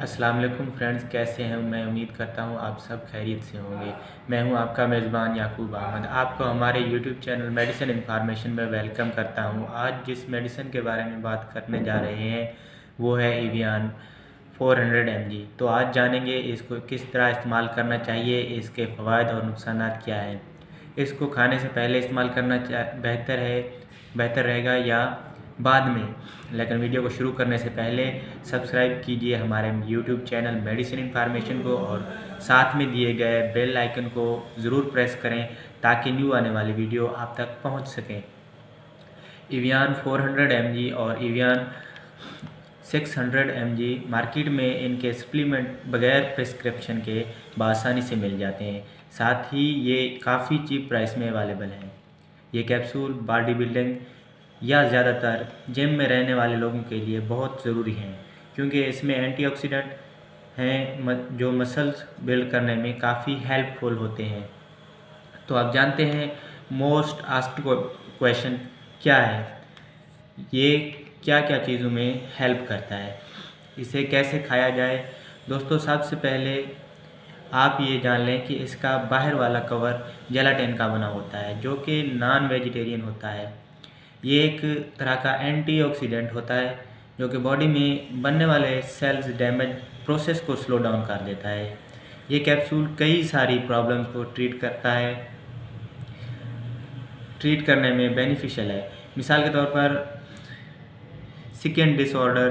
अस्सलाम वालेकुम फ्रेंड्स, कैसे हैं? मैं उम्मीद करता हूँ आप सब खैरियत से होंगे। मैं हूँ आपका मेज़बान याकूब अहमद। आपको हमारे यूट्यूब चैनल मेडिसिन इन्फॉर्मेशन में वेलकम करता हूँ। आज जिस मेडिसिन के बारे में बात करने जा रहे हैं वो है एवियन 400 mg। तो आज जानेंगे इसको किस तरह इस्तेमाल करना चाहिए, इसके फ़वाइद और नुकसानात क्या हैं। इसको खाने से पहले इस्तेमाल करना बेहतर रहेगा या बाद में। लेकिन वीडियो को शुरू करने से पहले सब्सक्राइब कीजिए हमारे यूट्यूब चैनल मेडिसिन इन्फॉर्मेशन को और साथ में दिए गए बेल आइकन को ज़रूर प्रेस करें ताकि न्यू आने वाली वीडियो आप तक पहुंच सकें। एवियन 400 mg और एवियन 600 mg मार्केट में इनके सप्लीमेंट बगैर प्रिस्क्रिप्शन के बआसानी से मिल जाते हैं। साथ ही ये काफ़ी चीप प्राइस में अवेलेबल हैं। ये कैप्सूल बॉडी बिल्डिंग या ज़्यादातर जिम में रहने वाले लोगों के लिए बहुत ज़रूरी हैं, क्योंकि इसमें एंटीऑक्सीडेंट हैं जो मसल्स बिल्ड करने में काफ़ी हेल्पफुल होते हैं। तो आप जानते हैं मोस्ट आस्क्ड क्वेश्चन क्या है, ये क्या क्या चीज़ों में हेल्प करता है, इसे कैसे खाया जाए। दोस्तों, सबसे पहले आप ये जान लें कि इसका बाहर वाला कवर जेलाटिन का बना होता है जो कि नॉन वेजिटेरियन होता है। ये एक तरह का एंटीऑक्सीडेंट होता है जो कि बॉडी में बनने वाले सेल्स डैमेज प्रोसेस को स्लो डाउन कर देता है। ये कैप्सूल कई सारी प्रॉब्लम्स को ट्रीट करने में बेनिफिशियल है। मिसाल के तौर पर skin disorder,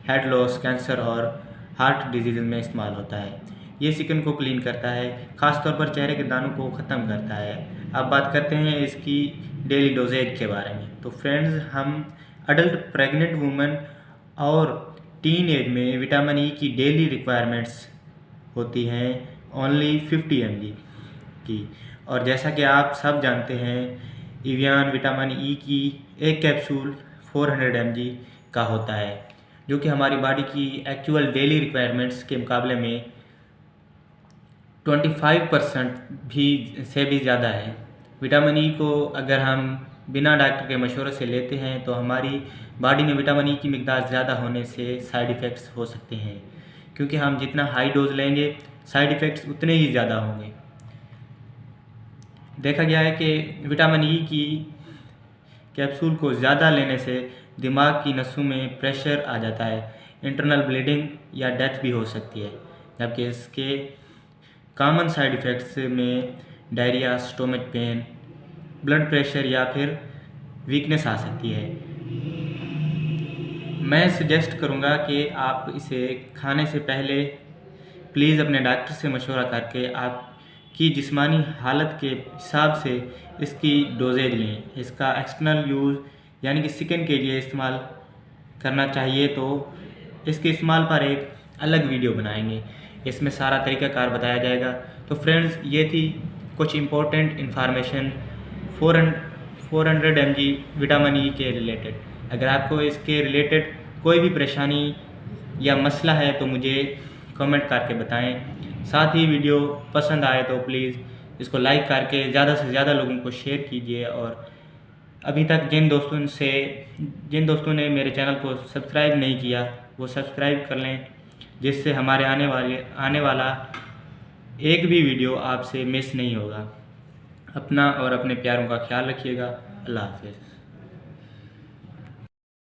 head loss, cancer और हार्ट डिजीज़ में इस्तेमाल होता है। ये स्किन को क्लीन करता है, ख़ास तौर पर चेहरे के दानों को ख़त्म करता है। अब बात करते हैं इसकी डेली डोजेज के बारे में। तो फ्रेंड्स, हम अडल्ट, प्रेग्नेंट वुमेन और टीन एज में विटामिन ई की डेली रिक्वायरमेंट्स होती हैं ओनली 50 mg की। और जैसा कि आप सब जानते हैं, एवियन विटामिन ई की एक कैप्सूल 400 mg का होता है जो कि हमारी बॉडी की एक्चुअल डेली रिक्वायरमेंट्स के मुकाबले में 25% भी ज़्यादा है। विटामिन ई को अगर हम बिना डॉक्टर के मशवरे से लेते हैं तो हमारी बॉडी में विटामिन ई की मिकदार ज़्यादा होने से साइड इफ़ेक्ट्स हो सकते हैं, क्योंकि हम जितना हाई डोज लेंगे साइड इफ़ेक्ट्स उतने ही ज़्यादा होंगे। देखा गया है कि विटामिन ई की कैप्सूल को ज़्यादा लेने से दिमाग की नसों में प्रेशर आ जाता है, इंटरनल ब्लीडिंग या डेथ भी हो सकती है। जबकि इसके कॉमन साइड इफ़ेक्ट्स में diarrhoea, stomach pain, blood pressure या फिर वीकनेस आ सकती है। मैं सजेस्ट करूंगा कि आप इसे खाने से पहले प्लीज़ अपने डॉक्टर से मशवरा करके आपकी जिस्मानी हालत के हिसाब से इसकी डोजेज लें। इसका एक्सटर्नल यूज़ यानी कि स्किन के लिए इस्तेमाल करना चाहिए तो इसके इस्तेमाल पर एक अलग वीडियो बनाएंगे, इसमें सारा तरीक़ाकार बताया जाएगा। तो फ्रेंड्स, ये थी कुछ important information 400 mg vitamin E के रिलेटेड। अगर आपको इसके रिलेटेड कोई भी परेशानी या मसला है तो मुझे कमेंट करके बताएं। साथ ही वीडियो पसंद आए तो प्लीज़ इसको लाइक करके ज़्यादा से ज़्यादा लोगों को शेयर कीजिए। और अभी तक जिन दोस्तों ने मेरे चैनल को सब्सक्राइब नहीं किया वो सब्सक्राइब कर लें, जिससे हमारे आने वाला एक भी वीडियो आपसे मिस नहीं होगा। अपना और अपने प्यारों का ख्याल रखिएगा। अल्लाह हाफ़िज़।